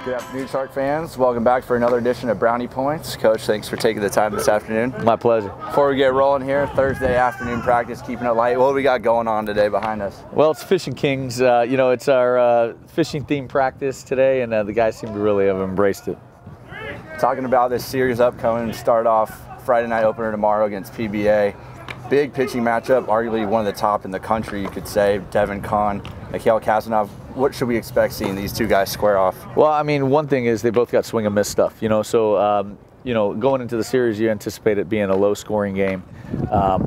Good afternoon, Shark fans. Welcome back for another edition of Brownie Points. Coach, thanks for taking the time this afternoon. My pleasure. Before we get rolling here, Thursday afternoon practice, keeping it light. What do we got going on today behind us? Well, it's Fishing Kings. It's our fishing themed practice today, and the guys seem to really have embraced it. Talking about this series upcoming, start off Friday night opener tomorrow against PBA. Big pitching matchup, arguably one of the top in the country, you could say. Devin Kahn, Mikhail Kazanov. What should we expect seeing these two guys square off? Well, I mean, one thing is they both got swing and miss stuff, so going into the series, you anticipate it being a low-scoring game.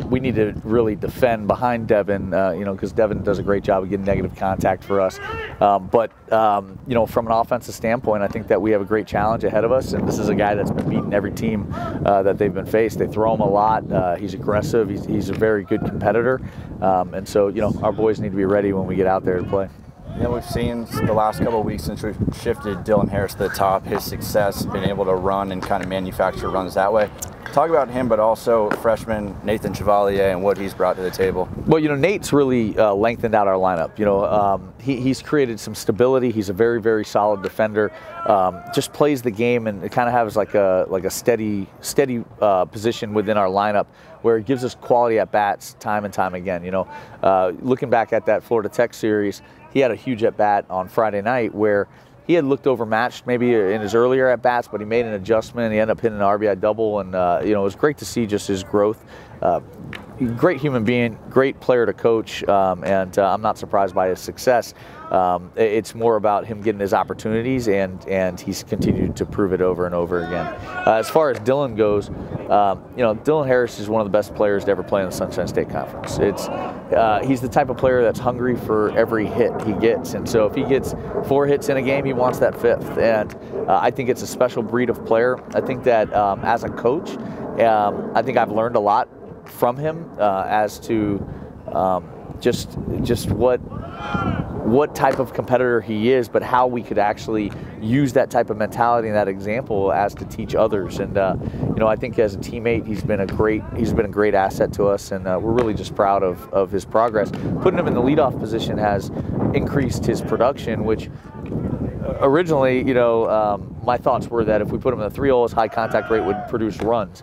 We need to really defend behind Devin, because Devin does a great job of getting negative contact for us. But from an offensive standpoint, I think that we have a great challenge ahead of us, and this is a guy that's been beating every team that they've been faced. They throw him a lot. He's aggressive. He's a very good competitor. And so, our boys need to be ready when we get out there to play. We've seen the last couple of weeks since we've shifted Dylan Harris to the top, his success, been able to run and kind of manufacture runs that way. Talk about him, but also freshman Nathan Chevalier and what he's brought to the table. Well, Nate's really lengthened out our lineup. He's created some stability. He's a very, very solid defender. Just plays the game, and it kind of has like a steady position within our lineup, where it gives us quality at bats time and time again. Looking back at that Florida Tech series, he had a huge at bat on Friday night where he had looked overmatched maybe in his earlier at bats, but he made an adjustment. He ended up hitting an RBI double, and it was great to see just his growth. Great human being, great player to coach, and I'm not surprised by his success. It's more about him getting his opportunities, and he's continued to prove it over and over again. As far as Dylan goes, Dylan Harris is one of the best players to ever play in the Sunshine State Conference. He's the type of player that's hungry for every hit he gets, and so if he gets 4 hits in a game, he wants that 5th. And I think it's a special breed of player. I think that as a coach, I think I've learned a lot from him as to just what type of competitor he is, but how we could actually use that type of mentality and that example as to teach others. And I think as a teammate, he's been a great asset to us, and we're really just proud of his progress. Putting him in the leadoff position has increased his production, which originally, my thoughts were that if we put him in the 3-hole, his high contact rate would produce runs.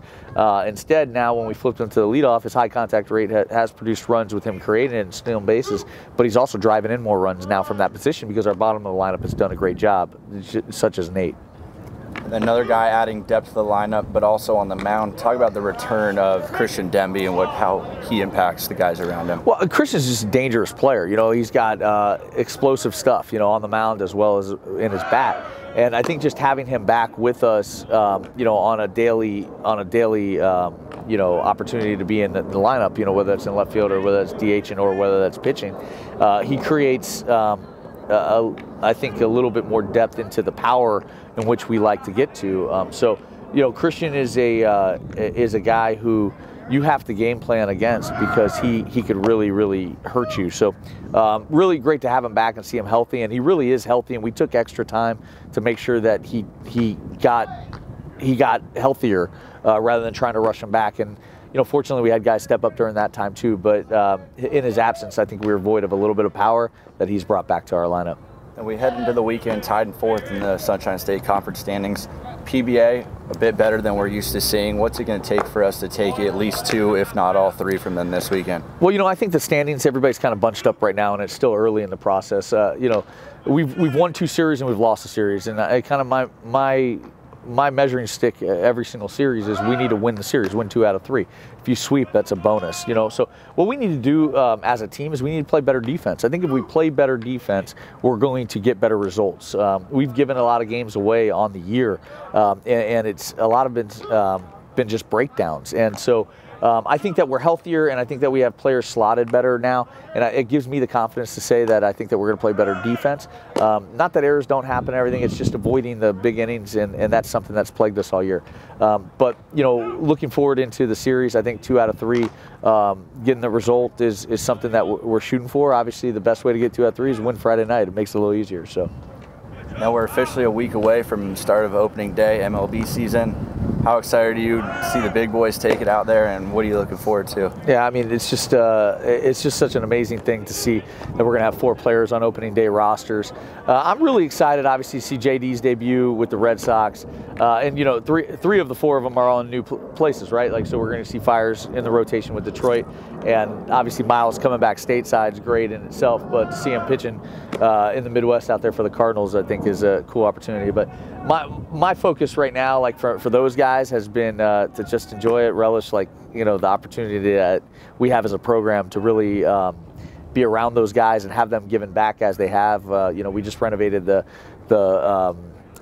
Instead, now when we flipped him to the leadoff, his high contact rate has produced runs with him creating it and stealing bases, but he's also driving in more runs now from that position because our bottom of the lineup has done a great job, such as Nate. Another guy adding depth to the lineup, but also on the mound. Talk about the return of Christian Demby and how he impacts the guys around him. Well, Christian's just a dangerous player. He's got explosive stuff, on the mound as well as in his bat. And I think just having him back with us, on a daily opportunity to be in the lineup, whether it's in left field or whether it's DHing or whether that's pitching, he creates, I think, a little bit more depth into the power in which we like to get to. Christian is a guy who you have to game plan against because he could really, really hurt you. So really great to have him back and see him healthy, and he really is healthy, and we took extra time to make sure that he got healthier rather than trying to rush him back. And fortunately we had guys step up during that time too, but in his absence, I think we were void of a little bit of power that he's brought back to our lineup. And we head into the weekend tied in 4th in the Sunshine State Conference standings. PBA, a bit better than we're used to seeing. What's it going to take for us to take at least 2, if not all 3 from them this weekend? Well, I think the standings, everybody's kind of bunched up right now, and it's still early in the process. We've won 2 series and we've lost a series, and kind of my measuring stick every single series is we need to win the series, win 2 out of 3. If you sweep, that's a bonus, So what we need to do as a team is we need to play better defense. I think if we play better defense, we're going to get better results. We've given a lot of games away on the year, and it's a lot of it's been just breakdowns. And so I think that we're healthier, and I think that we have players slotted better now, and it gives me the confidence to say that I think that we're going to play better defense. Not that errors don't happen and everything, it's just avoiding the big innings, and that's something that's plagued us all year. But looking forward into the series, I think 2 out of 3, getting the result is something that we're shooting for. Obviously, the best way to get 2 out of 3 is win Friday night. It makes it a little easier. So now we're officially a week away from the start of opening day, MLB season. How excited are you to see the big boys take it out there, and what are you looking forward to? Yeah, I mean, it's just such an amazing thing to see that we're going to have 4 players on opening day rosters. I'm really excited, obviously, to see JD's debut with the Red Sox, and you know, three of the 4 of them are all in new places, right? Like, so we're going to see Fires in the rotation with Detroit, and obviously Miles coming back stateside is great in itself, but to see him pitching in the Midwest out there for the Cardinals, I think is a cool opportunity. But my focus right now, like for those guys, has been to just enjoy it, relish, like, you know, the opportunity that we have as a program to really be around those guys and have them giving back as they have. You know, we just renovated the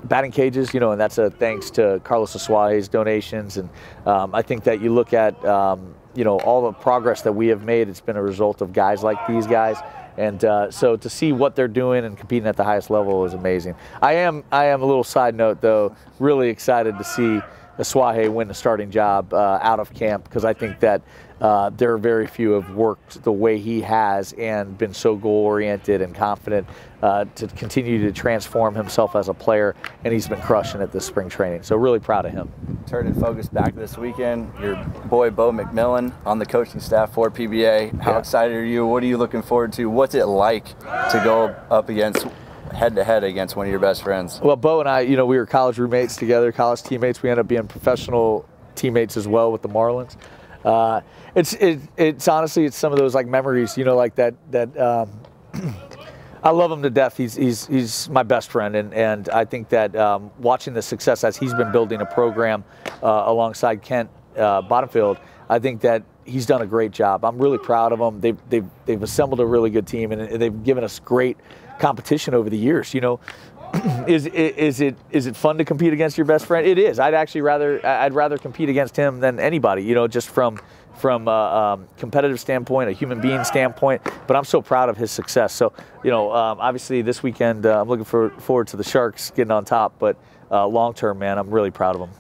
batting cages, you know, and that's a thanks to Carlos Asuaje's donations. And I think that you look at you know, all the progress that we have made, it's been a result of guys like these guys. And so to see what they're doing and competing at the highest level is amazing. I am a little side note though, really excited to see Asuaje win the starting job out of camp, because I think that there are very few have worked the way he has and been so goal-oriented and confident to continue to transform himself as a player, and he's been crushing it this spring training. So really proud of him. Turning focus back this weekend, your boy Bo McMillan on the coaching staff for PBA. How excited are you? What are you looking forward to? What's it like to go up against head-to-head against one of your best friends? Well, Bo and I, you know, we were college roommates together, college teammates. We ended up being professional teammates as well with the Marlins. It's honestly, it's some of those like memories, you know, like that I love him to death. He's my best friend, and I think that watching the success as he's been building a program alongside Kent Bottomfield, I think that he's done a great job. I'm really proud of them. They've assembled a really good team, and they've given us great competition over the years. You know, is it fun to compete against your best friend? It is. I'd rather compete against him than anybody. You know, just from a competitive standpoint, a human being standpoint. But I'm so proud of his success. So, you know, obviously this weekend I'm looking forward to the Sharks getting on top. But long term, man, I'm really proud of them.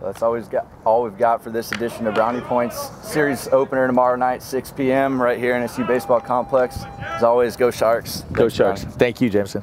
That's all we've got for this edition of Brownie Points. Series opener tomorrow night, 6 p.m. right here in SU Baseball Complex. As always, go Sharks. Go Sharks. Thank you, Jameson.